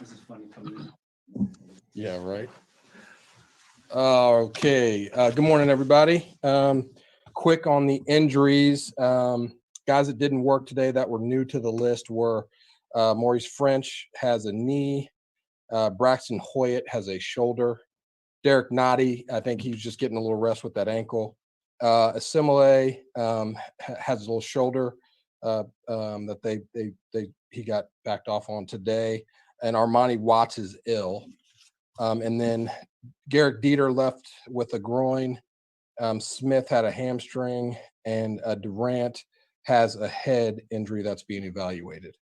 This is funny coming in. Yeah, right. Okay. Good morning, everybody. Quick on the injuries. Guys that didn't work today that were new to the list were Maurice French has a knee. Braxton Hoyt has a shoulder. Derek Nottie, I think he's just getting a little rest with that ankle. Asimile has a little shoulder that he got backed off on today. And Armani Watts is ill. And then Garrett Dieter left with a groin. Smith had a hamstring, and Durant has a head injury that's being evaluated,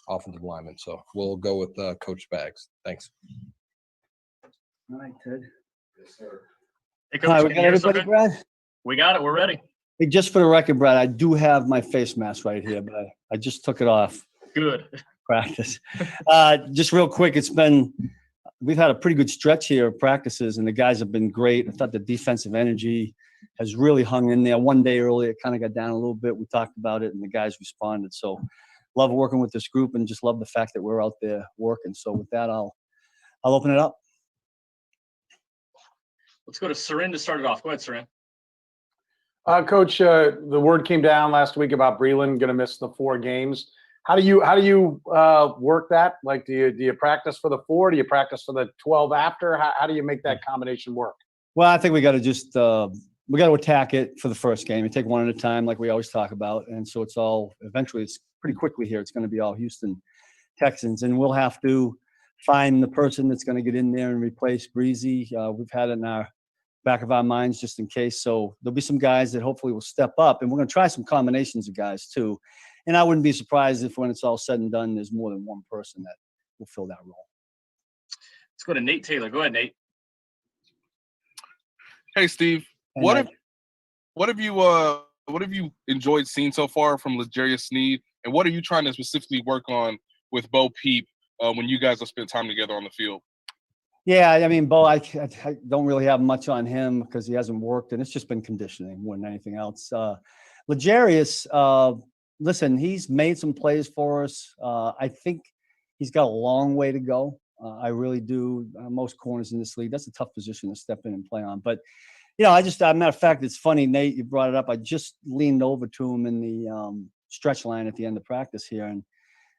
offensive lineman. So we'll go with Coach Spags. Thanks. All right, Ted. Yes, sir. Hey, Coach, Hi, we can got you hear us everybody, okay? Brad? We got it. We're ready. Hey, just for the record, Brad, I do have my face mask right here, but I just took it off Good. practice. Just real quick, we've had a pretty good stretch here of practices, and the guys have been great. I thought the defensive energy has really hung in there. One day early, it kind of got down a little bit. We talked about it, and the guys responded. So love working with this group, and just love the fact that we're out there working. So with that, I'll open it up. Let's go to Soren to start it off. Go ahead, Soren. Coach, the word came down last week about Breland going to miss the 4 games. How do you work that? Like, do you practice for the 4? Do you practice for the 12 after? How do you make that combination work? Well, I think we got to just we got to attack it for the first game. We take one at a time, like we always talk about, and so it's pretty quickly here. It's going to be all Houston Texans, and we'll have to find the person that's going to get in there and replace Breezy. We've had it in our back of our minds just in case. So there'll be some guys that hopefully will step up, and we're going to try some combinations of guys too. And I wouldn't be surprised if when it's all said and done, there's more than one person that will fill that role. Let's go to Nate Taylor. Go ahead, Nate. Hey, Steve. And What have you enjoyed seeing so far from L'Jarius Sneed, and what are you trying to specifically work on with Bo Peep when you guys have spent time together on the field? Yeah, I mean, Bo, I don't really have much on him because he hasn't worked, and it's just been conditioning more than anything else. L'Jarius, listen, he's made some plays for us. I think he's got a long way to go. I really do. Most corners in this league, that's a tough position to step in and play on. But, as a matter of fact, it's funny, Nate, you brought it up. I just leaned over to him in the stretch line at the end of practice here, and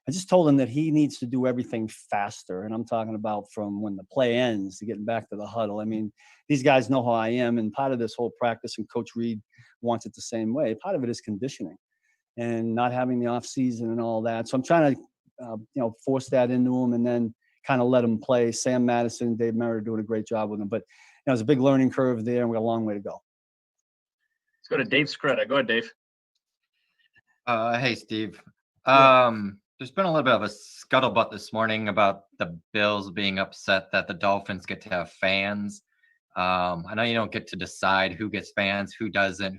I just told him that he needs to do everything faster. And I'm talking about from when the play ends to getting back to the huddle. I mean, these guys know how I am. And part of this whole practice, and Coach Reed wants it the same way, part of it is conditioning and not having the off season and all that. So I'm trying to, force that into him and then kind of let him play. Sam Madison, Dave Merritt are doing a great job with him. But, it's a big learning curve there, and we got a long way to go. Let's go to Dave Scretta. Go ahead, Dave. Hey, Steve. There's been a little bit of a scuttlebutt this morning about the Bills being upset that the Dolphins get to have fans. I know you don't get to decide who gets fans, who doesn't,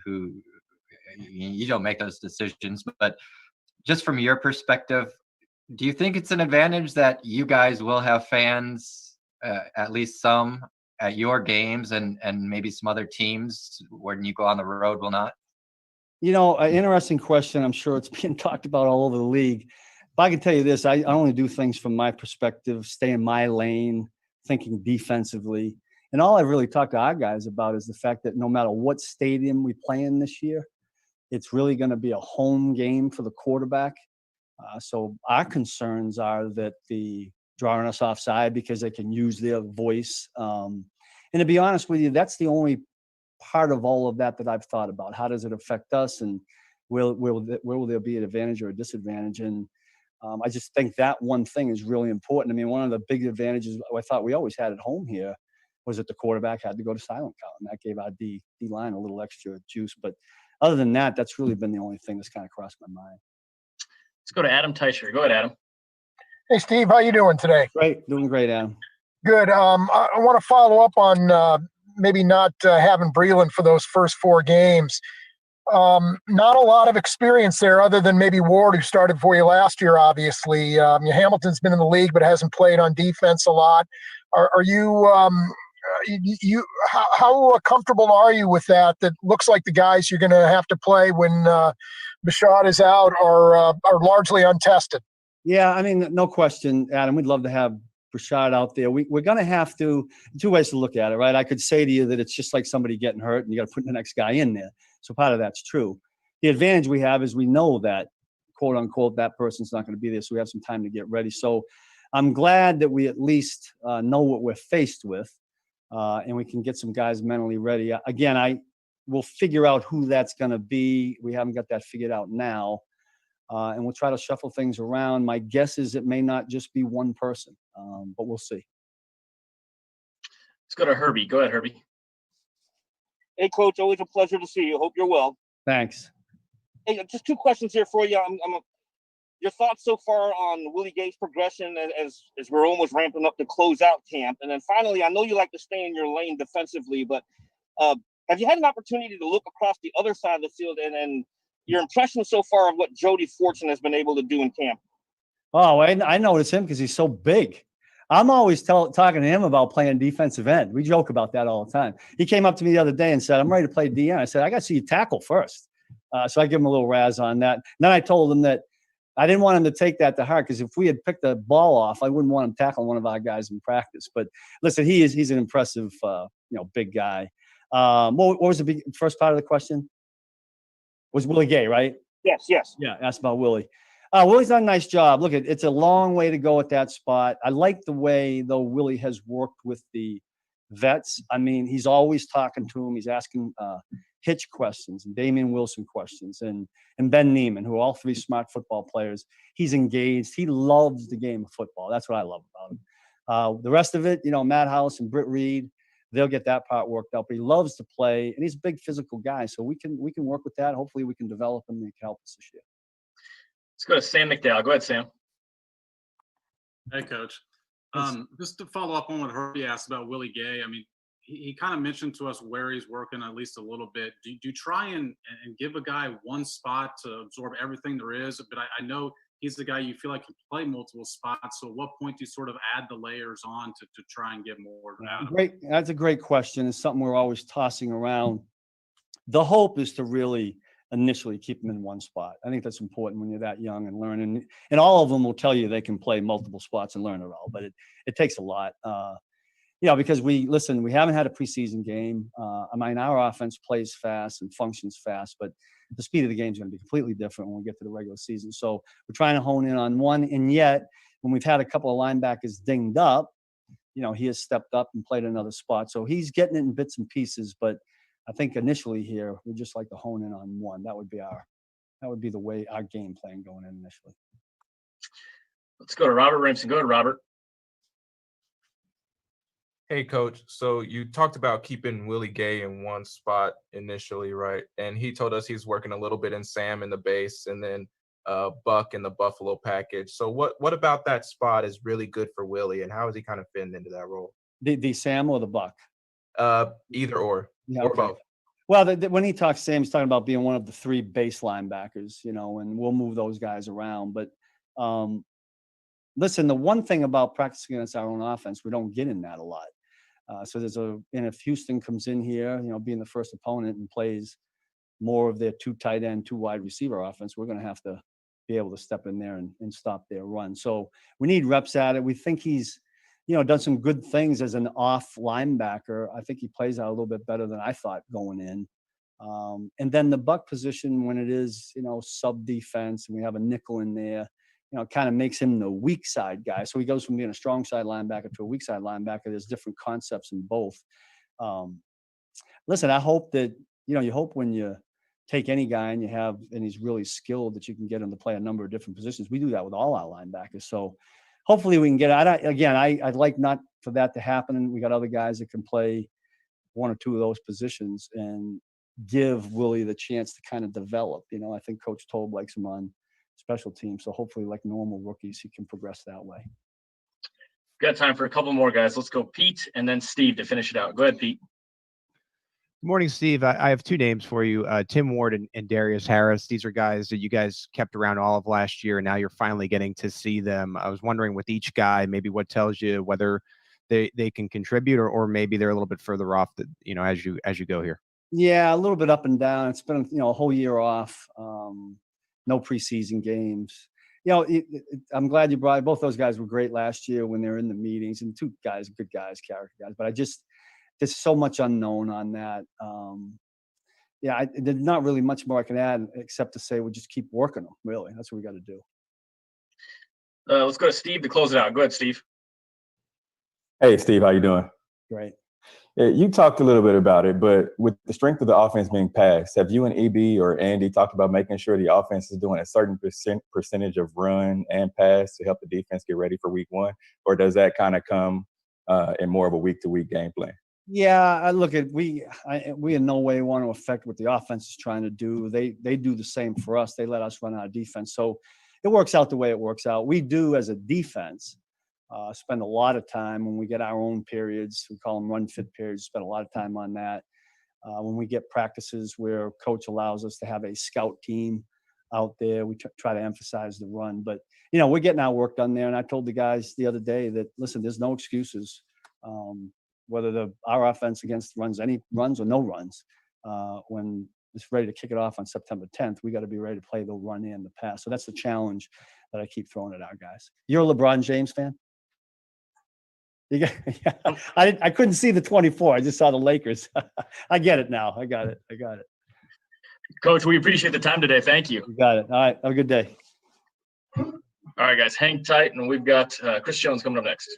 you don't make those decisions. But just from your perspective, do you think it's an advantage that you guys will have fans, at least some, at your games and maybe some other teams when you go on the road will not? An interesting question. I'm sure it's being talked about all over the league. But I can tell you this, I only do things from my perspective, stay in my lane, thinking defensively. And all I really talk to our guys about is the fact that no matter what stadium we play in this year, it's really going to be a home game for the quarterback. So our concerns are that the drawing us offside because they can use their voice. And to be honest with you, that's the only part of all of that I've thought about. How does it affect us, and where will there be an advantage or a disadvantage? And I just think that one thing is really important. I mean, one of the big advantages I thought we always had at home here was that the quarterback had to go to silent count, and that gave our D line a little extra juice. But other than that, that's really been the only thing that's kind of crossed my mind. Let's go to Adam Teicher. Go ahead, Adam. Hey, Steve, how you doing today? Great, doing great, Adam. Good. I want to follow up on maybe not having Breland for those first 4 games. Not a lot of experience there other than maybe Ward, who started for you last year, obviously. Hamilton's been in the league but hasn't played on defense a lot. Are you how comfortable are you with that? That looks like the guys you're going to have to play when Bashad is out are largely untested. Yeah, I mean, no question, Adam. We'd love to have Brashard out there. We're going to have to, two ways to look at it, right? I could say to you that it's just like somebody getting hurt and you got to put the next guy in there. So part of that's true. The advantage we have is we know that, quote unquote, that person's not going to be there. So we have some time to get ready. So I'm glad that we at least know what we're faced with and we can get some guys mentally ready. Again, we'll figure out who that's going to be. We haven't got that figured out now. And we'll try to shuffle things around. My guess is it may not just be one person, but we'll see. Let's go to Herbie. Go ahead, Herbie. Hey, Coach, always a pleasure to see you. Hope you're well. Thanks. Hey, just two questions here for you. Your thoughts so far on Willie Gay's progression as we're almost ramping up to close out camp. And then finally, I know you like to stay in your lane defensively, but have you had an opportunity to look across the other side of the field and your impression so far of what Jody Fortson has been able to do in camp? Oh, I notice him because he's so big. I'm always talking to him about playing defensive end. We joke about that all the time. He came up to me the other day and said, I'm ready to play DN. I said, I got to see you tackle first. So I give him a little razz on that. And then I told him that I didn't want him to take that to heart because if we had picked the ball off, I wouldn't want him tackling one of our guys in practice. But listen, he's an impressive, big guy. What was the first part of the question? Was Willie Gay, right? Yes. Yeah, asked about Willie. Willie's done a nice job. Look, it's a long way to go at that spot. I like the way, though, Willie has worked with the vets. I mean, he's always talking to him. He's asking Hitch questions and Damian Wilson questions and Ben Neiman, who are all three smart football players. He's engaged. He loves the game of football. That's what I love about him. The rest of it, Matt House and Britt Reed, they'll get that part worked out. But he loves to play, and he's a big physical guy. So we can work with that. Hopefully, we can develop him and he can help us this year. Let's go to Sam McDowell. Go ahead, Sam. Hey, Coach. Just to follow up on what Herbie asked about Willie Gay, I mean, he kind of mentioned to us where he's working at least a little bit. Do you try and give a guy one spot to absorb everything there is? But I know he's the guy you feel like can play multiple spots. So at what point do you sort of add the layers on to try and get more out of him? Great. That's a great question. It's something we're always tossing around. The hope is to really initially keep them in one spot. I think that's important when you're that young and learning. And all of them will tell you they can play multiple spots and learn it all. But it takes a lot. Because we haven't had a preseason game. Our offense plays fast and functions fast, but the speed of the game is going to be completely different when we get to the regular season. So we're trying to hone in on one. And yet, when we've had a couple of linebackers dinged up, he has stepped up and played another spot. So he's getting it in bits and pieces. But I think initially here, we just like to hone in on one. That would be the way our game plan going in initially. Let's go to Robert Ramsey. Go ahead, Robert. Hey, Coach. So you talked about keeping Willie Gay in one spot initially, right? And he told us he's working a little bit in Sam in the base and then Buck in the Buffalo package. So what about that spot is really good for Willie, and how is he kind of fitting into that role? The Sam or the Buck? Either or. Yeah, or okay. both. Well, when he talks Sam, he's talking about being one of the three base linebackers, and we'll move those guys around. But listen, the one thing about practicing against our own offense, we don't get in that a lot. So and if Houston comes in here, being the first opponent and plays more of their two tight end, two wide receiver offense, we're going to have to be able to step in there and stop their run. So we need reps at it. We think he's, done some good things as an off linebacker. I think he plays out a little bit better than I thought going in. And then the Buck position, when it is, sub defense and we have a nickel in there, kind of makes him the weak side guy. So he goes from being a strong side linebacker to a weak side linebacker. There's different concepts in both. Listen, I hope that, you hope when you take any guy and he's really skilled that you can get him to play a number of different positions. We do that with all our linebackers. So hopefully we can get it. I'd like not for that to happen. And we got other guys that can play one or two of those positions and give Willie the chance to kind of develop. I think Coach Tobe likes him on special teams. So hopefully, like normal rookies, he can progress that way. Got time for a couple more guys. Let's go Pete and then Steve to finish it out. Go ahead, Pete. Good morning, Steve. I have two names for you, Tim Ward and Darius Harris. These are guys that you guys kept around all of last year, and now you're finally getting to see them. I was wondering with each guy, maybe what tells you whether they can contribute or maybe they're a little bit further off that, as you go here. Yeah, a little bit up and down. It's been, a whole year off. No preseason games. I'm glad you brought it. Both those guys were great last year when they were in the meetings, and two guys, good guys, character guys. But there's so much unknown on that. There's not really much more I can add except to say we just keep working them. Really, that's what we got to do. Let's go to Steve to close it out. Go ahead, Steve. Hey, Steve, how you doing? Great. Yeah, you talked a little bit about it, but with the strength of the offense being passed, have you and EB or Andy talked about making sure the offense is doing a certain percentage of run and pass to help the defense get ready for week one? Or does that kind of come in more of a week-to-week game plan? Yeah, we in no way want to affect what the offense is trying to do. They do the same for us. They let us run our defense. So it works out the way it works out. We do, as a defense, spend a lot of time when we get our own periods. We call them run fit periods. Spend a lot of time on that. When we get practices where coach allows us to have a scout team out there, we try to emphasize the run. But, we're getting our work done there. And I told the guys the other day that, listen, there's no excuses. Whether our offense against any runs or no runs, when it's ready to kick it off on September 10th, we got to be ready to play the run and the pass. So that's the challenge that I keep throwing at our guys. You're a LeBron James fan? I couldn't see the 24. I just saw the Lakers. I get it now. I got it. Coach, we appreciate the time today. Thank you. You got it. All right. Have a good day. All right, guys, hang tight, and we've got Chris Jones coming up next.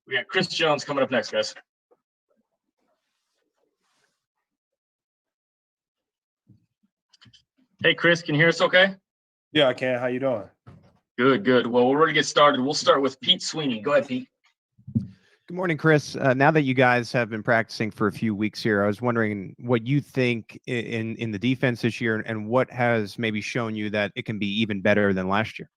We got Chris Jones coming up next, guys. Hey, Chris, can you hear us okay? Yeah, I can. How you doing? Good. Well, we're ready to get started. We'll start with Pete Sweeney. Go ahead, Pete. Good morning, Chris. Now that you guys have been practicing for a few weeks here, I was wondering what you think in the defense this year and what has maybe shown you that it can be even better than last year.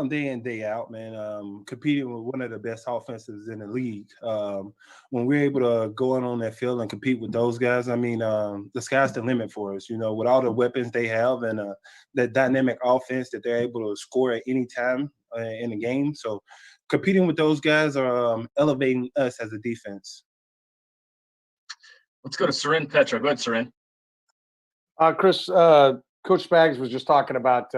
Day in, day out, man. Competing with one of the best offenses in the league. When we're able to go on that field and compete with those guys, the sky's the limit for us. With all the weapons they have and that dynamic offense that they're able to score at any time in the game. So competing with those guys are elevating us as a defense. Let's go to Soren Petra. Go ahead, Soren. Chris, Coach Spags was just talking about,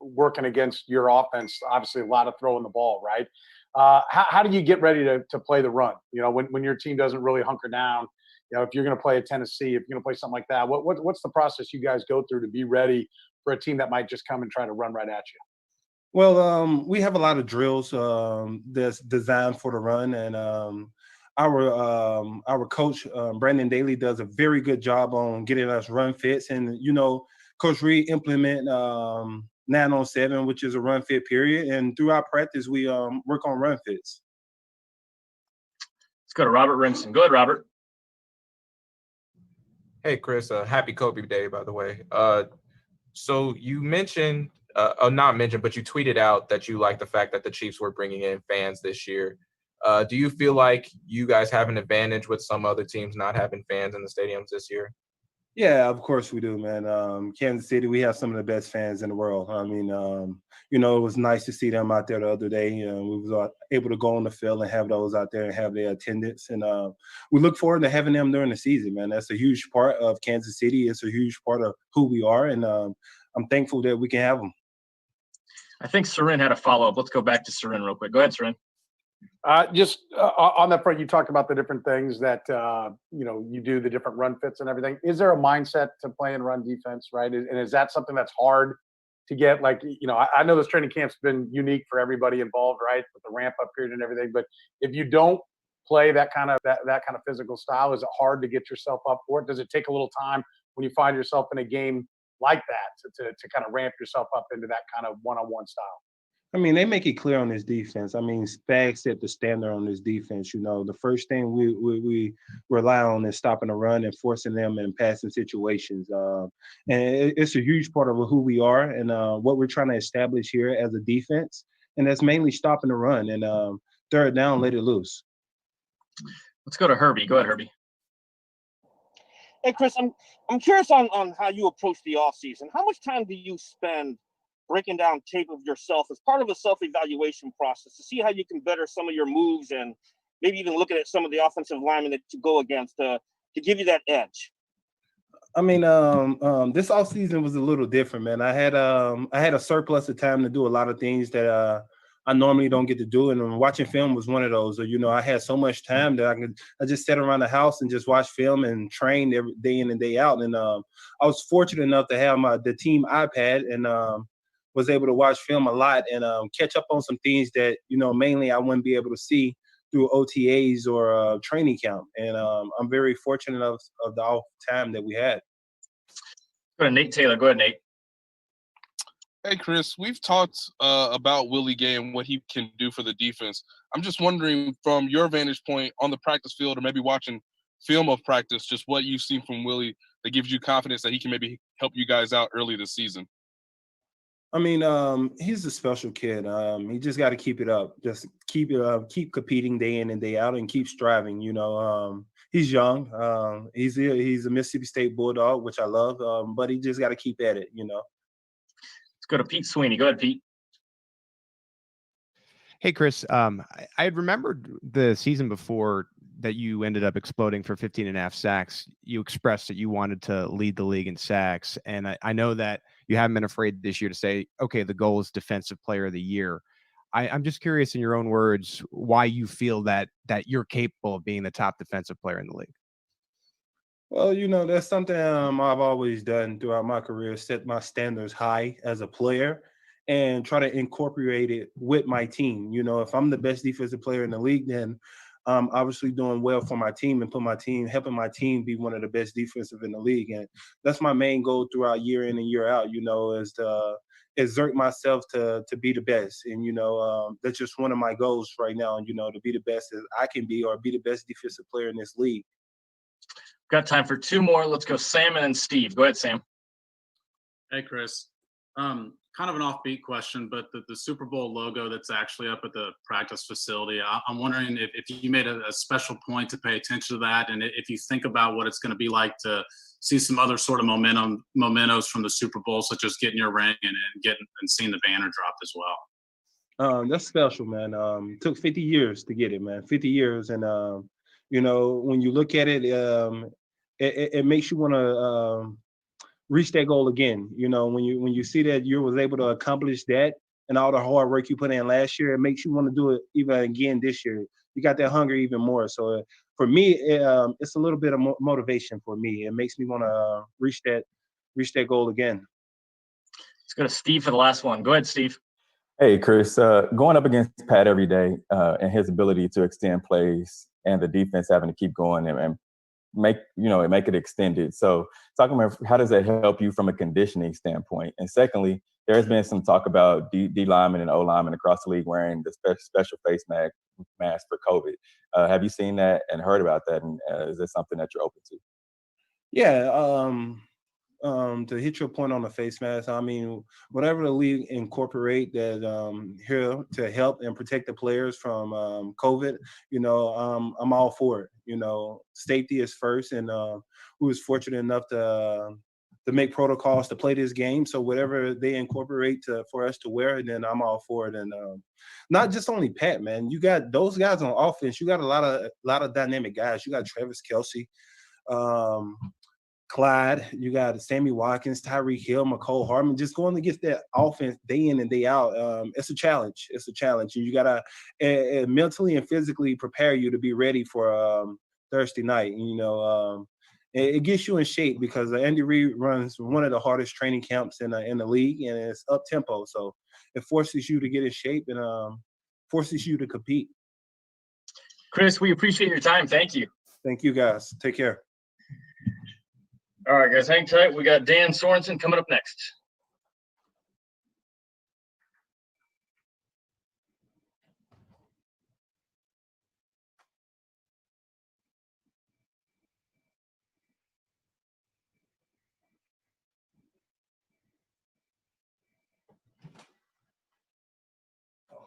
working against your offense. Obviously, a lot of throwing the ball, right? How do you get ready to play the run? When your team doesn't really hunker down, if you're going to play a Tennessee, if you're going to play something like that, what's the process you guys go through to be ready for a team that might just come and try to run right at you? Well, we have a lot of drills that's designed for the run, and our coach Brandon Daly does a very good job on getting us run fits. And Coach Reed implement 9-on-7, which is a run fit period, and through our practice we work on run fits. Let's go to Robert Rimson. Go ahead, Robert. Hey, Chris. Happy Kobe Day, by the way. So you mentioned, not mentioned, but you tweeted out that you like the fact that the Chiefs were bringing in fans this year. Do you feel like you guys have an advantage with some other teams not having fans in the stadiums this year? Yeah, of course we do, man. Kansas City, we have some of the best fans in the world. I mean, you know, it was nice to see them out there the other day. We was able to go on the field and have those out there and have their attendance. And we look forward to having them during the season, man. That's a huge part of Kansas City. It's a huge part of who we are. And I'm thankful that we can have them. I think Soren had a follow-up. Let's go back to Soren real quick. Go ahead, Soren. On that front, you talked about the different things that you do, the different run fits and everything. Is there a mindset to play and run defense, right? And is that something that's hard to get? Like, I know this training camp's been unique for everybody involved, right, with the ramp up period and everything. But if you don't play that kind of physical style, is it hard to get yourself up for it? Does it take a little time when you find yourself in a game like that to kind of ramp yourself up into that kind of one-on-one style? I mean, they make it clear on this defense. I mean, Spag set the standard on this defense. You know, the first thing we rely on is stopping the run and forcing them in passing situations. And it's a huge part of who we are and what we're trying to establish here as a defense. And that's mainly stopping the run and third down, let it loose. Let's go to Herbie. Go ahead, Herbie. Hey, Chris, I'm curious on how you approach the offseason. How much time do you spend breaking down tape of yourself as part of a self-evaluation process to see how you can better some of your moves and maybe even looking at some of the offensive linemen that you go against to give you that edge? I mean, this offseason was a little different, man. I had a surplus of time to do a lot of things that I normally don't get to do, and watching film was one of those. You know, I had so much time that I just sat around the house and just watch film and trained every day in and day out. And I was fortunate enough to have the team iPad and was able to watch film a lot and catch up on some things that, mainly I wouldn't be able to see through OTAs or training camp. And I'm very fortunate of the off time that we had. Go to Nate Taylor. Go ahead, Nate. Hey, Chris, we've talked about Willie Gay and what he can do for the defense. I'm just wondering, from your vantage point on the practice field or maybe watching film of practice, just what you've seen from Willie that gives you confidence that he can maybe help you guys out early this season. I mean, he's a special kid. He just got to keep it up. Just keep competing day in and day out, and keep striving. He's young. He's a Mississippi State Bulldog, which I love. But he just got to keep at it. Let's go to Pete Sweeney. Go ahead, Pete. Hey, Chris. I had remembered the season before that you ended up exploding for 15.5 sacks. You expressed that you wanted to lead the league in sacks. And I know that you haven't been afraid this year to say, okay, the goal is defensive player of the year. I'm just curious, in your own words, why you feel that you're capable of being the top defensive player in the league. Well, that's something I've always done throughout my career, set my standards high as a player and try to incorporate it with my team. If I'm the best defensive player in the league, then I'm obviously doing well for my team and helping my team be one of the best defensive in the league. And that's my main goal throughout year in and year out, is to exert myself to be the best. And, that's just one of my goals right now, to be the best as I can be or be the best defensive player in this league. Got time for two more. Let's go Sam and then Steve. Go ahead, Sam. Hey, Chris. Kind of an offbeat question, but the Super Bowl logo that's actually up at the practice facility, I'm wondering if you made a special point to pay attention to that, and if you think about what it's going to be like to see some other sort of mementos from the Super Bowl, such as getting your ring and seeing the banner dropped as well. That's special, man. Took 50 years to get it, man. 50 years, and when you look at it, it makes you want to reach that goal again. When you see that you was able to accomplish that and all the hard work you put in last year, it makes you want to do it even again this year. You got that hunger even more. So for me, it's a little bit of motivation for me. It makes me want to reach that goal again. Let's go to Steve for the last one. Go ahead, Steve. Hey, Chris, going up against Pat every day and his ability to extend plays and the defense having to keep going and make it extended. So talking about how does that help you from a conditioning standpoint? And secondly, there has been some talk about D linemen and O linemen across the league wearing the special face mask for COVID. Have you seen that and heard about that? And is that something that you're open to? Yeah. To hit your point on the face mask, I mean, whatever the league incorporate that here to help and protect the players from COVID, I'm all for it. Safety is first, and we was fortunate enough to make protocols to play this game. So whatever they incorporate for us to wear, then I'm all for it. And not just only Pat, man. You got those guys on offense. You got a lot of dynamic guys. You got Travis Kelce. Clyde, you got Sammy Watkins, Tyreek Hill, McCole Hardman, just going against that offense day in and day out. It's a challenge. It's a challenge. And you got to mentally and physically prepare you to be ready for Thursday night. It gets you in shape because Andy Reid runs one of the hardest training camps in the league, and it's up tempo. So it forces you to get in shape and forces you to compete. Chris, we appreciate your time. Thank you. Thank you, guys. Take care. All right, guys, hang tight. We got Dan Sorensen coming up next.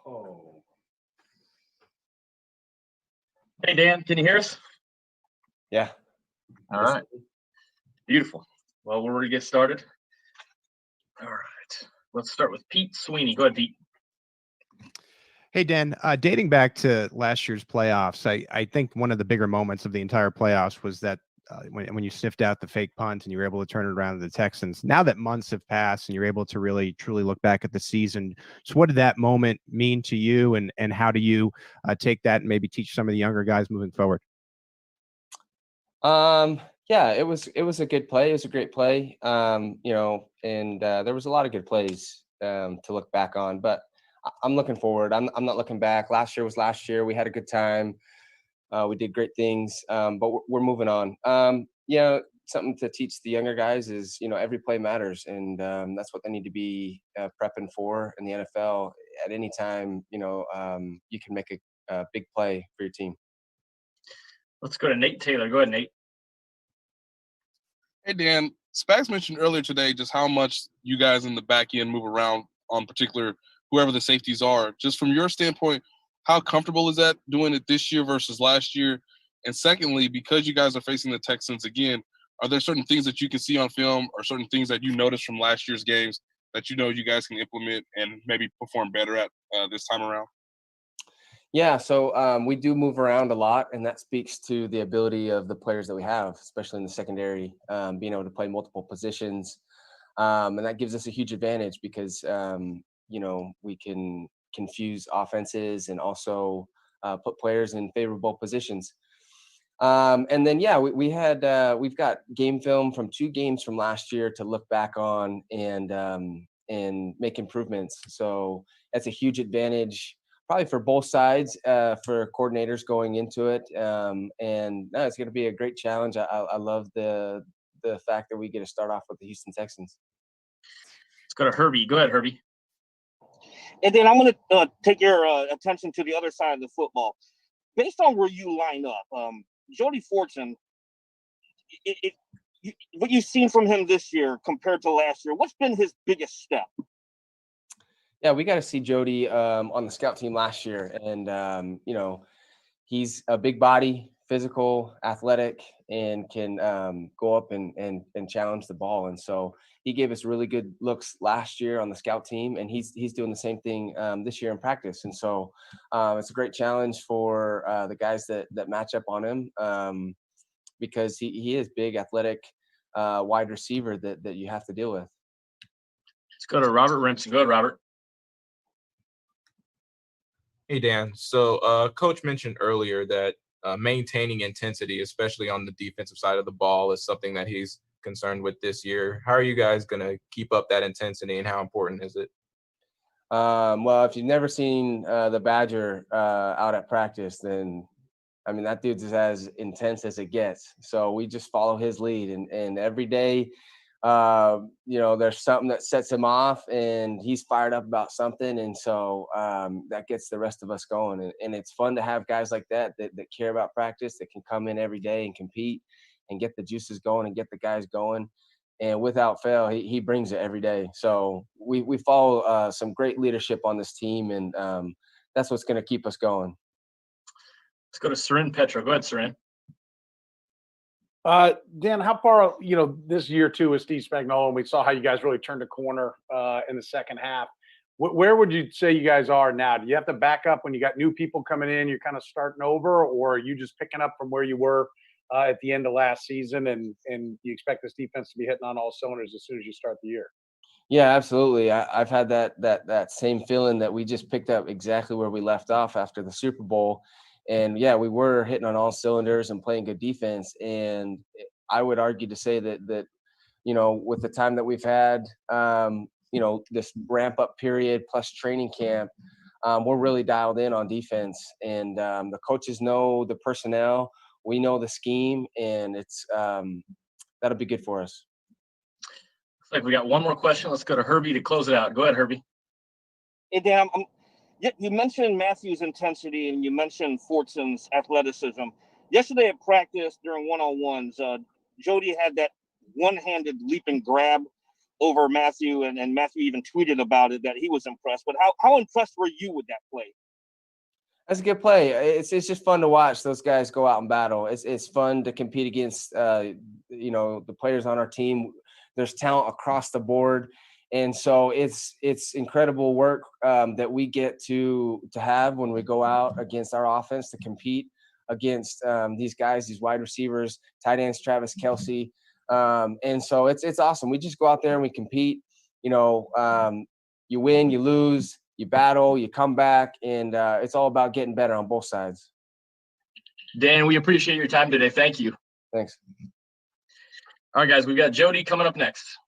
Oh. Hey, Dan, can you hear us? Yeah. All right. Beautiful. Well, we're ready to get started. All right. Let's start with Pete Sweeney. Go ahead, Pete. Hey, Dan, dating back to last year's playoffs, I think one of the bigger moments of the entire playoffs was that when you sniffed out the fake punt and you were able to turn it around to the Texans. Now that months have passed and you're able to really, truly look back at the season, so what did that moment mean to you, and how do you take that and maybe teach some of the younger guys moving forward? Yeah, it was a good play. It was a great play. And there was a lot of good plays to look back on, but I'm looking forward. I'm not looking back. Last year was last year. We had a good time. We did great things, but we're moving on. Something to teach the younger guys is, every play matters, and that's what they need to be prepping for in the NFL. At any time, you can make a big play for your team. Let's go to Nate Taylor. Go ahead, Nate. Hey, Dan, Spags mentioned earlier today just how much you guys in the back end move around on particular whoever the safeties are. Just from your standpoint, how comfortable is that doing it this year versus last year? And secondly, because you guys are facing the Texans again, are there certain things that you can see on film or certain things that you noticed from last year's games that you guys can implement and maybe perform better at this time around? Yeah, so we do move around a lot, and that speaks to the ability of the players that we have, especially in the secondary, being able to play multiple positions. And that gives us a huge advantage because, we can confuse offenses and also put players in favorable positions. And then, we've got game film from 2 games from last year to look back on and make improvements. So that's a huge advantage probably for both sides, for coordinators going into it. It's going to be a great challenge. I love the fact that we get to start off with the Houston Texans. Let's go to Herbie. Go ahead, Herbie. And then I'm going to take your attention to the other side of the football. Based on where you line up, Jody Fortson, what you've seen from him this year compared to last year, what's been his biggest step? Yeah, we got to see Jody on the scout team last year, and he's a big body, physical, athletic, and can go up and challenge the ball. And so he gave us really good looks last year on the scout team, and he's doing the same thing this year in practice. And so it's a great challenge for the guys that match up on him because he is big, athletic, wide receiver that you have to deal with. Let's go to Robert Remsen. Go ahead, Robert. Hey, Dan. So Coach mentioned earlier that maintaining intensity, especially on the defensive side of the ball, is something that he's concerned with this year. How are you guys going to keep up that intensity, and how important is it? Well, if you've never seen the Badger out at practice, then, that dude's as intense as it gets. So we just follow his lead, and every day, there's something that sets him off, and he's fired up about something. And so that gets the rest of us going. And it's fun to have guys like that care about practice, that can come in every day and compete and get the juices going and get the guys going. and without fail, he brings it every day. So we follow some great leadership on this team, and that's what's going to keep us going. Let's go to Soren Petra. Go ahead, Soren. Dan, how far, this year too with Steve Spagnuolo, and we saw how you guys really turned a corner in the second half. Where would you say you guys are now? Do you have to back up when you got new people coming in, you're kind of starting over, or are you just picking up from where you were at the end of last season, and you expect this defense to be hitting on all cylinders as soon as you start the year? Yeah, absolutely. I've had that same feeling that we just picked up exactly where we left off after the Super Bowl. And yeah, we were hitting on all cylinders and playing good defense. And I would argue to say that with the time that we've had, this ramp up period plus training camp, we're really dialed in on defense. And the coaches know the personnel, we know the scheme, and it's that'll be good for us. Looks like we got one more question. Let's go to Herbie to close it out. Go ahead, Herbie. Hey, Dan, you mentioned Matthew's intensity and you mentioned Fortson's athleticism. Yesterday at practice during one-on-ones, Jody had that one-handed leap and grab over Matthew, and Matthew even tweeted about it, that he was impressed. But how impressed were you with that play? That's a good play. It's just fun to watch those guys go out and battle. It's fun to compete against the players on our team. There's talent across the board. And so it's incredible work that we get to have when we go out against our offense to compete against these guys, these wide receivers, tight ends, Travis Kelce. And so it's awesome. We just go out there and we compete. You win, you lose, you battle, you come back, and it's all about getting better on both sides. Dan, we appreciate your time today. Thank you. Thanks. All right, guys, we've got Jody coming up next.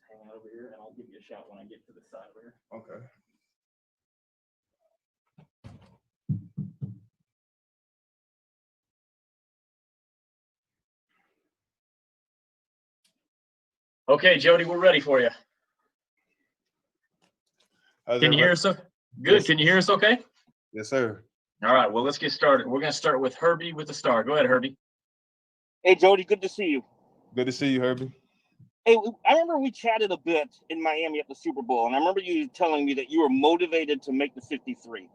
Hang out over here, and I'll give you a shout when I get to the side over here. Okay. Okay, Jody, we're ready for you. Can you hear us? Good. Yes. Can you hear us okay? Yes, sir. All right, well, let's get started. We're going to start with Herbie with the star. Go ahead, Herbie. Hey, Jody, good to see you. Good to see you, Herbie. Hey, I remember we chatted a bit in Miami at the Super Bowl, and I remember you telling me that you were motivated to make the 53.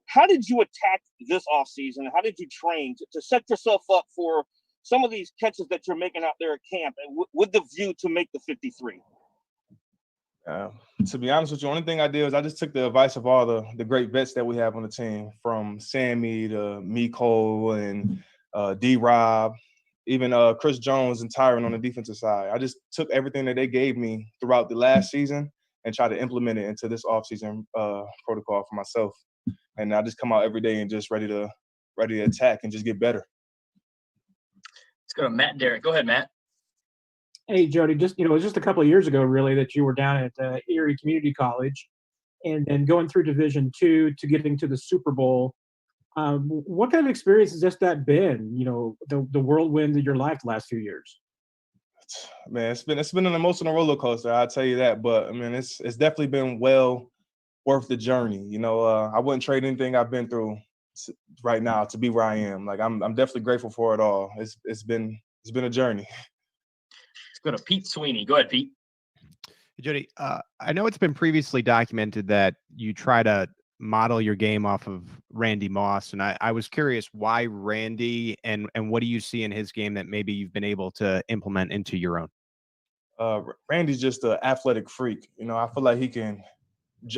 How did you attack this offseason? How did you train to set yourself up for some of these catches that you're making out there at camp with the view to make the 53? To be honest with you, the only thing I did was I just took the advice of all the great vets that we have on the team, from Sammy to Miko and D-Rob, even Chris Jones and Tyron on the defensive side. I just took everything that they gave me throughout the last season and tried to implement it into this offseason protocol for myself. And I just come out every day and just ready to attack and just get better. Let's go to Matt Derrick. Go ahead, Matt. Hey, Jody, it was just a couple of years ago, really, that you were down at Erie Community College and then going through Division II to getting to the Super Bowl. What kind of experience has just that been, the whirlwind of your life the last few years? Man, it's been an emotional roller coaster, I'll tell you that. But, I mean, it's definitely been well worth the journey. I wouldn't trade anything I've been through right now to be where I am. Like, I'm definitely grateful for it all. It's been a journey. Let's go to Pete Sweeney. Go ahead, Pete. Jody, I know it's been previously documented that you try to model your game off of Randy Moss, and I was curious why Randy, and what do you see in his game that maybe you've been able to implement into your own? Randy's just an athletic freak. I feel like he can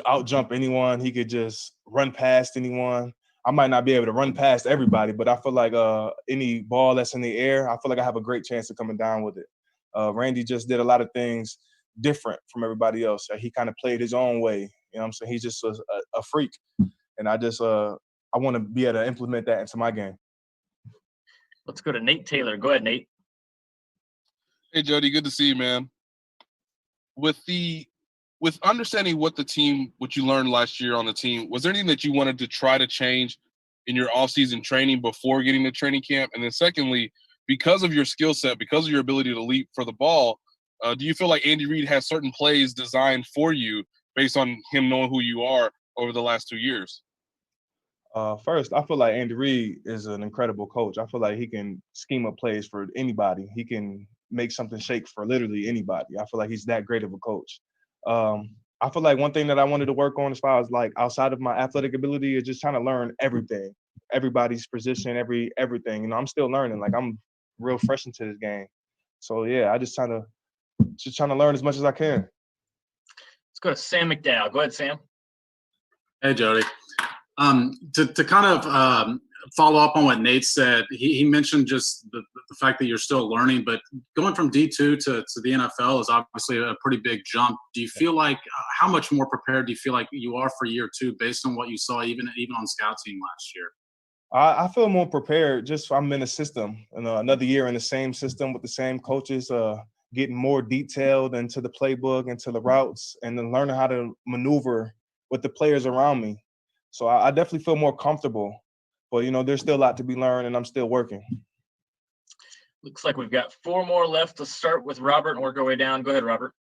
out jump anyone. He could just run past anyone. I might not be able to run past everybody, but I feel like any ball that's in the air, I feel like I have a great chance of coming down with it. Randy just did a lot of things different from everybody else. He kind of played his own way. You know what I'm saying? He's just a freak. And I want to be able to implement that into my game. Let's go to Nate Taylor. Go ahead, Nate. Hey, Jody, good to see you, man. With the with understanding what you learned last year on the team, was there anything that you wanted to try to change in your off-season training before getting to training camp? And then secondly, because of your skill set, because of your ability to leap for the ball, do you feel like Andy Reid has certain plays designed for you based on him knowing who you are over the last 2 years? First, I feel like Andy Reid is an incredible coach. I feel like he can scheme up plays for anybody. He can make something shake for literally anybody. I feel like he's that great of a coach. I feel like one thing that I wanted to work on as far as like outside of my athletic ability is just trying to learn everything, everybody's position, everything. You know, I'm still learning. Like I'm real fresh into this game. So yeah, I just trying to learn as much as I can. Let's go to Sam McDowell. Go ahead, Sam. Hey, Jody. To kind of follow up on what Nate said, he mentioned just the fact that you're still learning, but going from D2 to the NFL is obviously a pretty big jump. Do you feel like how much more prepared do you feel like you are for year two based on what you saw even on scout team last year? I feel more prepared. Just I'm in a system, another year in the same system with the same coaches, getting more detailed into the playbook, into the routes, and then learning how to maneuver with the players around me. So I definitely feel more comfortable. But, you know, there's still a lot to be learned, and I'm still working. Looks like we've got 4 more left to start with Robert and work our way down. Go ahead, Robert.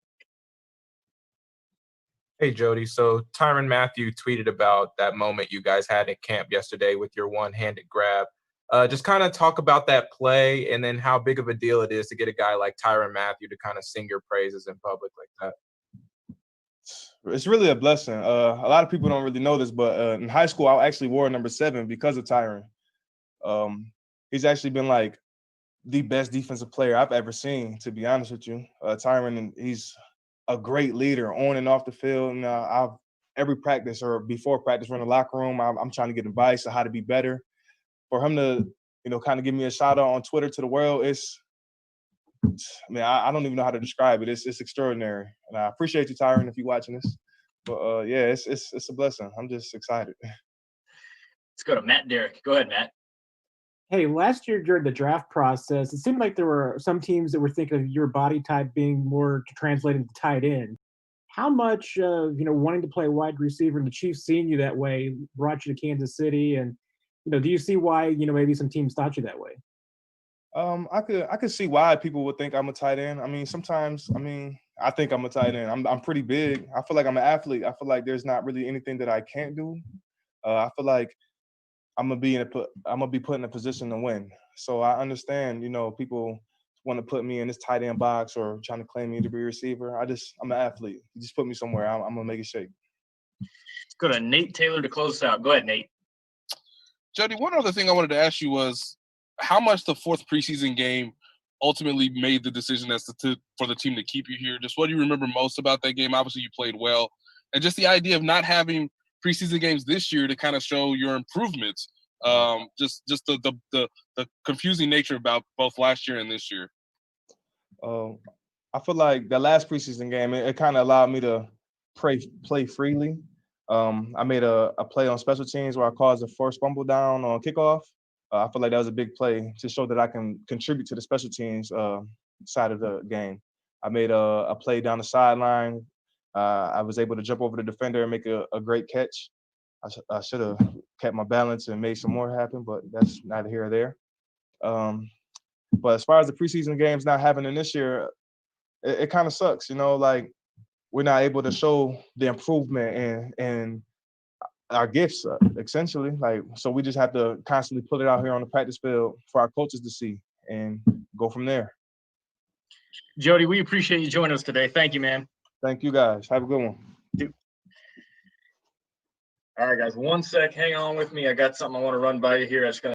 Hey, Jody. So Tyrann Mathieu tweeted about that moment you guys had at camp yesterday with your one-handed grab. Just kind of talk about that play and then how big of a deal it is to get a guy like Tyrann Mathieu to kind of sing your praises in public like that. It's really a blessing. A lot of people don't really know this, but in high school, I actually wore number 7 because of Tyrann. He's actually been like the best defensive player I've ever seen, to be honest with you. Tyrann, he's a great leader on and off the field. And every practice or before practice, we're in the locker room. I'm trying to get advice on how to be better. For him to, you know, kind of give me a shout out on Twitter to the world, I don't even know how to describe it. It's extraordinary. And I appreciate you, Tyrann, if you're watching this. But yeah, it's a blessing. I'm just excited. Let's go to Matt Derrick. Go ahead, Matt. Hey, last year during the draft process, it seemed like there were some teams that were thinking of your body type being more translating to tight end. How much wanting to play wide receiver and the Chiefs seeing you that way brought you to Kansas City? And do you see why maybe some teams thought you that way? I could see why people would think I'm a tight end. Sometimes I think I'm a tight end. I'm pretty big. I feel like I'm an athlete. I feel like there's not really anything that I can't do. I feel like I'm gonna be put in a position to win. So I understand, people want to put me in this tight end box or trying to claim me to be a receiver. I'm an athlete. You just put me somewhere. I'm gonna make it shake. Let's go to Nate Taylor to close us out. Go ahead, Nate. Jody, one other thing I wanted to ask you was how much the 4th preseason game ultimately made the decision for the team to keep you here. Just what do you remember most about that game? Obviously, you played well. And just the idea of not having preseason games this year to kind of show your improvements. Just the confusing nature about both last year and this year. I feel like the last preseason game, it kind of allowed me to play freely. I made a play on special teams where I caused a forced fumble down on kickoff. I feel like that was a big play to show that I can contribute to the special teams side of the game. I made a play down the sideline. I was able to jump over the defender and make a great catch. I should have kept my balance and made some more happen, but that's neither here or there. But as far as the preseason games not happening this year, it kind of sucks, like we're not able to show the improvement and our gifts, essentially. So we just have to constantly put it out here on the practice field for our coaches to see and go from there. Jody, we appreciate you joining us today. Thank you, man. Thank you, guys. Have a good one. All right, guys, 1 sec. Hang on with me. I got something I want to run by you here. I just got